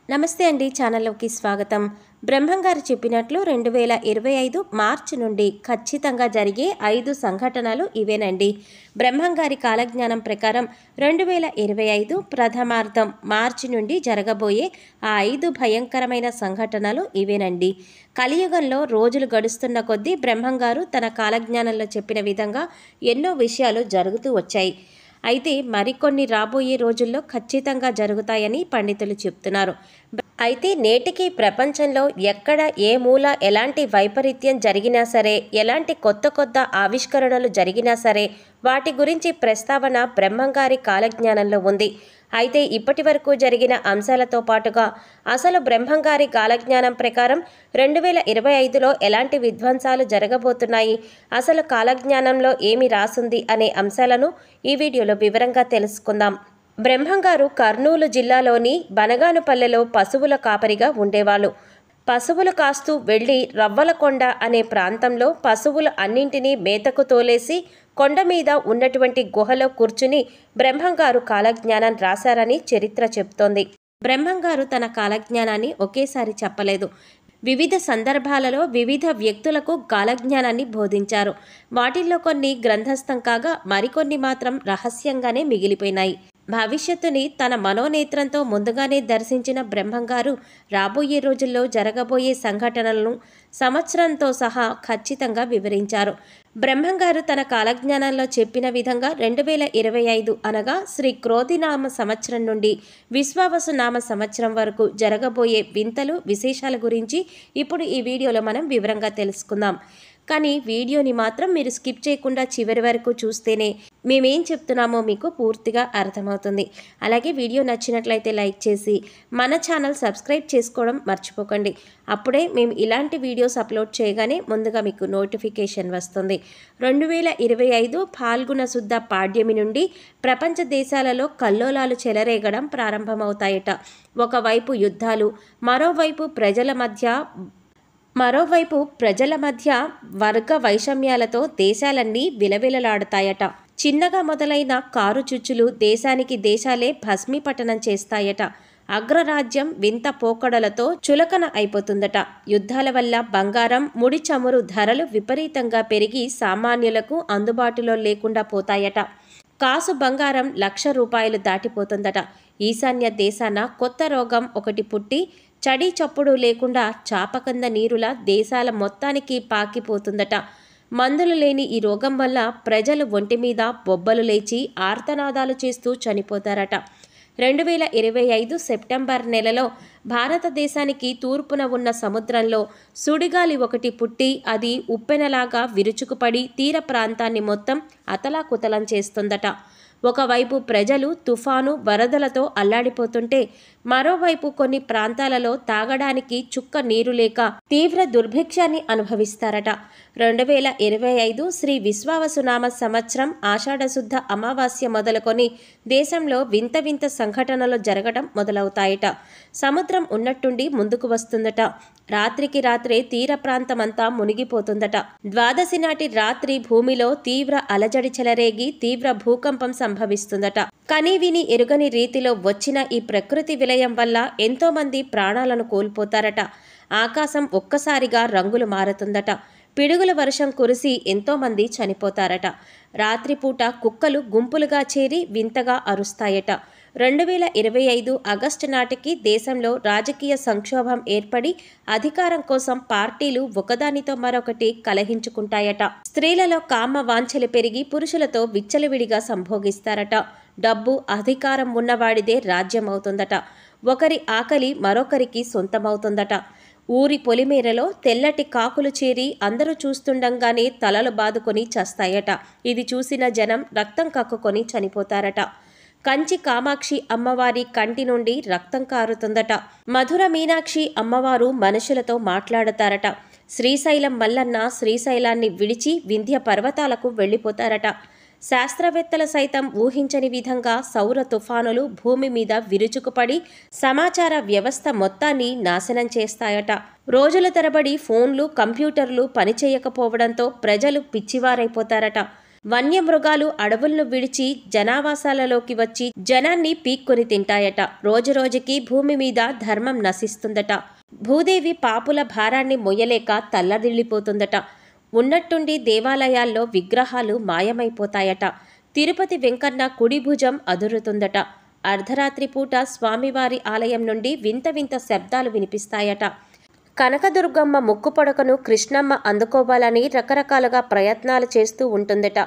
నమస్తే అండి, ఛానల్లోకి స్వాగతం. బ్రహ్మంగారు చెప్పినట్లు 2025 మార్చి నుండి ఖచ్చితంగా జరిగే 5 సంఘటనలు ఇవేనండి. బ్రహ్మంగారి కాలజ్ఞానం ప్రకారం 2025 ప్రథమార్థం మార్చి నుండి జరగబోయే ఆ 5 భయంకరమైన సంఘటనలు ఇవేనండి. కలియుగంలో రోజులు గడుస్తున్న కొద్దీ బ్రహ్మంగారు తన కాలజ్ఞానంలో చెప్పిన విధంగా ఎన్నో విషయాలు జరుగుతూ వచ్చాయి. అయితే మరికొన్ని రాబోయే రోజుల్లో ఖచ్చితంగా జరుగుతాయని పండితులు చెప్తున్నారు. అయితే నేటికి ప్రపంచంలో ఎక్కడ ఏ మూల ఎలాంటి వైపరీత్యం జరిగినా సరే, ఎలాంటి కొత్త ఆవిష్కరణలు జరిగినా సరే వాటి గురించి ప్రస్తావన బ్రహ్మంగారి కాలజ్ఞానంలో ఉంది. అయితే ఇప్పటి వరకు జరిగిన అంశాలతో పాటుగా అసలు బ్రహ్మంగారి కాలజ్ఞానం ప్రకారం 2025లో ఎలాంటి విధ్వంసాలు జరగబోతున్నాయి, అసలు కాలజ్ఞానంలో ఏమి రాసుంది అనే అంశాలను ఈ వీడియోలో వివరంగా తెలుసుకుందాం. బ్రహ్మంగారు కర్నూలు జిల్లాలోని బనగానుపల్లెలో పశువుల కాపరిగా ఉండేవాళ్ళు. పశువులు కాస్తూ వెళ్లి రవ్వలకొండ అనే ప్రాంతంలో పశువులు అన్నింటినీ మేతకు తోలేసి కొండ మీద ఉన్నటువంటి గుహలో కూర్చుని బ్రహ్మంగారు కాలజ్ఞానం రాశారని చరిత్ర చెప్తోంది. బ్రహ్మంగారు తన కాలజ్ఞానాన్ని ఒకేసారి చెప్పలేదు. వివిధ సందర్భాలలో వివిధ వ్యక్తులకు కాలజ్ఞానాన్ని బోధించారు. వాటిల్లో కొన్ని గ్రంథస్థం కాగా మరికొన్ని మాత్రం రహస్యంగానే మిగిలిపోయినాయి. భవిష్యత్తుని తన మనోనేత్రంతో ముందుగానే దర్శించిన బ్రహ్మంగారు రాబోయే రోజుల్లో జరగబోయే సంఘటనలను సంవత్సరంతో సహా ఖచ్చితంగా వివరించారు. బ్రహ్మంగారు తన కాలజ్ఞానంలో చెప్పిన విధంగా 2025 అనగా శ్రీ క్రోధినామ సంవత్సరం నుండి విశ్వావసునామ సంవత్సరం వరకు జరగబోయే వింతలు విశేషాల గురించి ఇప్పుడు ఈ వీడియోలో మనం వివరంగా తెలుసుకుందాం. కానీ వీడియోని మాత్రం మీరు స్కిప్ చేయకుండా చివరి వరకు చూస్తేనే మేమేం చెప్తున్నామో మీకు పూర్తిగా అర్థమవుతుంది. అలాగే వీడియో నచ్చినట్లయితే లైక్ చేసి మన ఛానల్ సబ్స్క్రైబ్ చేసుకోవడం మర్చిపోకండి. అప్పుడే మేము ఇలాంటి వీడియోస్ అప్లోడ్ చేయగానే ముందుగా మీకు నోటిఫికేషన్ వస్తుంది. 2025 ఫాల్గుణ శుద్ధ పాడ్యమి నుండి ప్రపంచ దేశాలలో కల్లోలాలు చెలరేగడం ప్రారంభమవుతాయట. ఒకవైపు యుద్ధాలు, మరోవైపు ప్రజల మధ్య వర్గ వైషమ్యాలతో దేశాలన్నీ విలవిలలాడతాయట. చిన్నగా మొదలైన కారు చుచ్చులు దేశానికి దేశాలే భస్మీపటనం చేస్తాయట. అగ్రరాజ్యం వింత పోకడలతో చులకన అయిపోతుందట. యుద్ధాల వల్ల బంగారం, ముడి చమురు ధరలు విపరీతంగా పెరిగి సామాన్యులకు అందుబాటులో లేకుండా పోతాయట. కాసు బంగారం 1,00,000 రూపాయలు దాటిపోతుందట. ఈశాన్య దేశాన కొత్త రోగం ఒకటి పుట్టి చడి చప్పుడు లేకుండా చాపకంద నీరులా దేశాల మొత్తానికి పాకిపోతుందట. మందులు లేని ఈ రోగం వల్ల ప్రజలు ఒంటి మీద బొబ్బలు లేచి ఆర్తనాదాలు చేస్తూ చనిపోతారట. 2025 సెప్టెంబర్ నెలలో భారతదేశానికి తూర్పున ఉన్న సముద్రంలో సుడిగాలి ఒకటి పుట్టి అది ఉప్పెనలాగా విరుచుకుపడి తీర ప్రాంతాన్ని మొత్తం అతలాకుతలం చేస్తుందట. ఒకవైపు ప్రజలు తుఫాను, వరదలతో అల్లాడిపోతుంటే మరోవైపు కొన్ని ప్రాంతాలలో తాగడానికి చుక్క నీరు లేక తీవ్ర దుర్భిక్షాన్ని అనుభవిస్తారట. 2025 శ్రీ విశ్వావసునామ సంవత్సరం ఆషాఢశుద్ధ అమావాస్య మొదలుకొని దేశంలో వింత వింత సంఘటనలు జరగడం మొదలవుతాయట. సముద్రం ఉన్నట్టుండి ముందుకు వస్తుందట. రాత్రికి రాత్రే తీర ప్రాంతమంతా మునిగిపోతుందట. ద్వాదశి నాటి రాత్రి భూమిలో తీవ్ర అలజడి చెలరేగి తీవ్ర భూకంపం సంభవిస్తుందట. కని విని ఎరుగని రీతిలో వచ్చిన ఈ ప్రకృతి విలయం వల్ల ఎంతో మంది ప్రాణాలను కోల్పోతారట. ఆకాశం ఒక్కసారిగా రంగులు మారుతుందట. పిడుగుల వర్షం కురిసి ఎంతోమంది చనిపోతారట. రాత్రిపూట కుక్కలు గుంపులుగా చేరి వింతగా అరుస్తాయట. 2025 ఆగస్టు నాటికి దేశంలో రాజకీయ సంక్షోభం ఏర్పడి అధికారం కోసం పార్టీలు ఒకదానితో మరొకటి కలహించుకుంటాయట. స్త్రీలలో కామ వాంఛలు పెరిగి పురుషులతో విచ్చలవిడిగా సంభోగిస్తారట. డబ్బు, అధికారం ఉన్నవాడిదే రాజ్యం అవుతుందట. ఒకరి ఆకలి మరొకరికి సొంతమవుతుందట. ఊరి పొలిమేరలో తెల్లటి కాకులు చేరి అందరూ చూస్తుండగానే తలలు బాదుకొని చస్తాయట. ఇది చూసిన జనం రక్తం కక్కుకొని చనిపోతారట. కంచి కామాక్షి అమ్మవారి కంటి నుండి రక్తం కారుతుందట. మధుర మీనాక్షి అమ్మవారు మనుషులతో మాట్లాడతారట. శ్రీశైలం మల్లన్న శ్రీశైలాన్ని విడిచి వింధ్య పర్వతాలకు వెళ్ళిపోతారట. శాస్త్రవేత్తలు సైతం ఊహించని విధంగా సౌర తుఫానులు భూమి మీద విరుచుకుపడి సమాచార వ్యవస్థ మొత్తాన్ని నాశనం చేస్తాయట. రోజుల తరబడి ఫోన్లు, కంప్యూటర్లు పనిచేయకపోవడంతో ప్రజలు పిచ్చివారైపోతారట. వన్యమృగాలు అడవులను విడిచి జనావాసాలలోకి వచ్చి జనాన్ని పీక్కొని తింటాయట. రోజురోజుకి భూమి మీద ధర్మం నశిస్తుందట. భూదేవి పాపుల భారాన్ని మొయ్యలేక తల్లడిల్లిపోతుందట. ఉన్నట్టుండి దేవాలయాల్లో విగ్రహాలు మాయమైపోతాయట. తిరుపతి వెంకన్న కుడి భుజం అదురుతుందట. అర్ధరాత్రి పూట స్వామివారి ఆలయం నుండి వింత వింత శబ్దాలు వినిపిస్తాయట. కనకదుర్గమ్మ ముక్కు పొడకను కృష్ణమ్మ అందుకోవాలని రకరకాలుగా ప్రయత్నాలు చేస్తూ ఉంటుందట.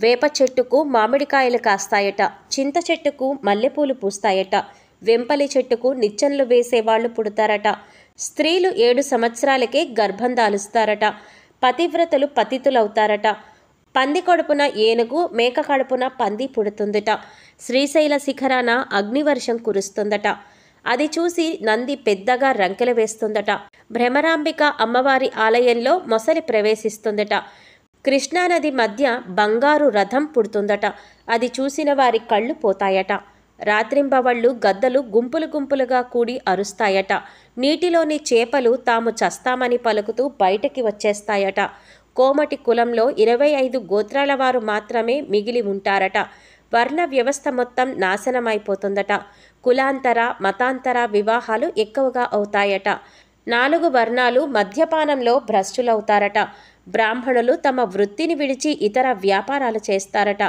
వేప చెట్టుకు మామిడికాయలు కాస్తాయట. చింత చెట్టుకు మల్లెపూలు పూస్తాయట. వెంపలి చెట్టుకు నిచ్చెనలు వేసేవాళ్లు పుడతారట. స్త్రీలు 7 సంవత్సరాలకే గర్భం దాలుస్తారట. పతివ్రతలు పతితులవుతారట. పంది కడుపున ఏనుగు, మేక కడుపున పంది పుడుతుందట. శ్రీశైల శిఖరాన అగ్నివర్షం కురుస్తుందట. అది చూసి నంది పెద్దగా రంకెలు వేస్తుందట. భ్రమరాంబిక అమ్మవారి ఆలయంలో మొసలి ప్రవేశిస్తుందట. కృష్ణానది మధ్య బంగారు రథం పుడుతుందట. అది చూసిన వారి కళ్ళు పోతాయట. రాత్రింబవళ్ళు గద్దలు గుంపులు గుంపులుగా కూడి అరుస్తాయట. నీటిలోని చేపలు తాము చస్తామని పలుకుతూ బయటకి వచ్చేస్తాయట. కోమటి కులంలో 25 గోత్రాల వారు మాత్రమే మిగిలి ఉంటారట. వర్ణ వ్యవస్థ మొత్తం నాశనమైపోతుందట. కులాంతర మతాంతర వివాహాలు ఎక్కువగా అవుతాయట. 4 వర్ణాలు మద్యపానంలో భ్రష్టులవుతారట. బ్రాహ్మణులు తమ వృత్తిని విడిచి ఇతర వ్యాపారాలు చేస్తారట.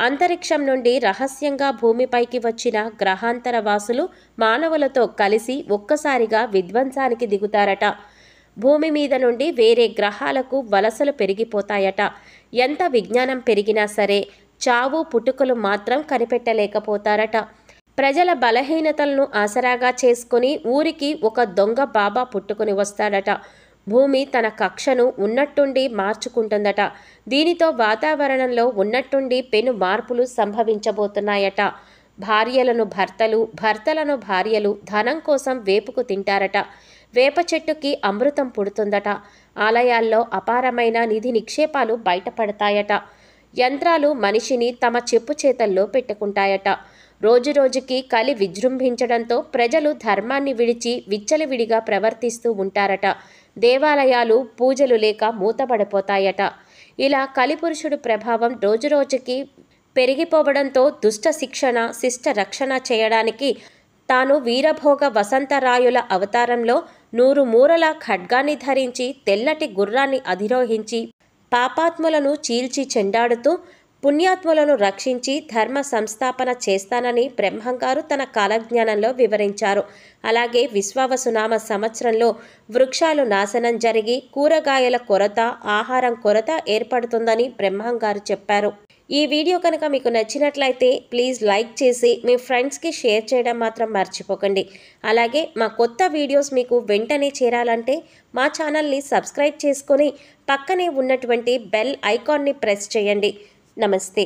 అంతరిక్షం నుండి రహస్యంగా భూమిపైకి వచ్చిన గ్రహాంతర వాసులు మానవులతో కలిసి ఒక్కసారిగా విధ్వంసానికి దిగుతారట. భూమి మీద నుండి వేరే గ్రహాలకు వలసలు పెరిగిపోతాయట. ఎంత విజ్ఞానం పెరిగినా సరే చావు పుట్టుకలు మాత్రం కనిపెట్టలేకపోతారట. ప్రజల బలహీనతలను ఆసరాగా చేసుకుని ఊరికి ఒక దొంగ బాబా పుట్టుకుని వస్తాడట. భూమి తన కక్షను ఉన్నట్టుండి మార్చుకుంటుందట. దీనితో వాతావరణంలో ఉన్నట్టుండి పెను మార్పులు సంభవించబోతున్నాయట. భార్యలను భర్తలు, భర్తలను భార్యలు ధనం కోసం వేపుకు తింటారట. వేప చెట్టుకి అమృతం పుడుతుందట. ఆలయాల్లో అపారమైన నిధి నిక్షేపాలు బయటపడతాయట. యంత్రాలు మనిషిని తమ చెప్పు చేతల్లో పెట్టుకుంటాయట. రోజురోజుకి కలి విజృంభించడంతో ప్రజలు ధర్మాన్ని విడిచి విచ్చలవిడిగా ప్రవర్తిస్తూ ఉంటారట. దేవాలయాలు పూజలు లేక మూతపడిపోతాయట. ఇలా కలిపురుషుడు ప్రభావం రోజురోజుకి పెరిగిపోవడంతో దుష్ట శిక్షణ శిష్ట రక్షణ చేయడానికి తాను వీరభోగ వసంతరాయుల అవతారంలో 100 మూరల ఖడ్గాన్ని ధరించి తెల్లటి గుర్రాన్ని అధిరోహించి పాపాత్ములను చీల్చి చెండాడుతూ పుణ్యాత్ములను రక్షించి ధర్మ సంస్థాపన చేస్తానని బ్రహ్మంగారు తన కాలజ్ఞానంలో వివరించారు. అలాగే విశ్వావసునామ సంవత్సరంలో వృక్షాలు నాశనం జరిగి కూరగాయల కొరత, ఆహారం కొరత ఏర్పడుతుందని బ్రహ్మంగారు చెప్పారు. ఈ వీడియో కనుక మీకు నచ్చినట్లయితే ప్లీజ్ లైక్ చేసి మీ ఫ్రెండ్స్కి షేర్ చేయడం మాత్రం మర్చిపోకండి. అలాగే మా కొత్త వీడియోస్ మీకు వెంటనే చేరాలంటే మా ఛానల్ని సబ్స్క్రైబ్ చేసుకొని పక్కనే ఉన్నటువంటి బెల్ ఐకాన్ని ప్రెస్ చేయండి. నమస్తే.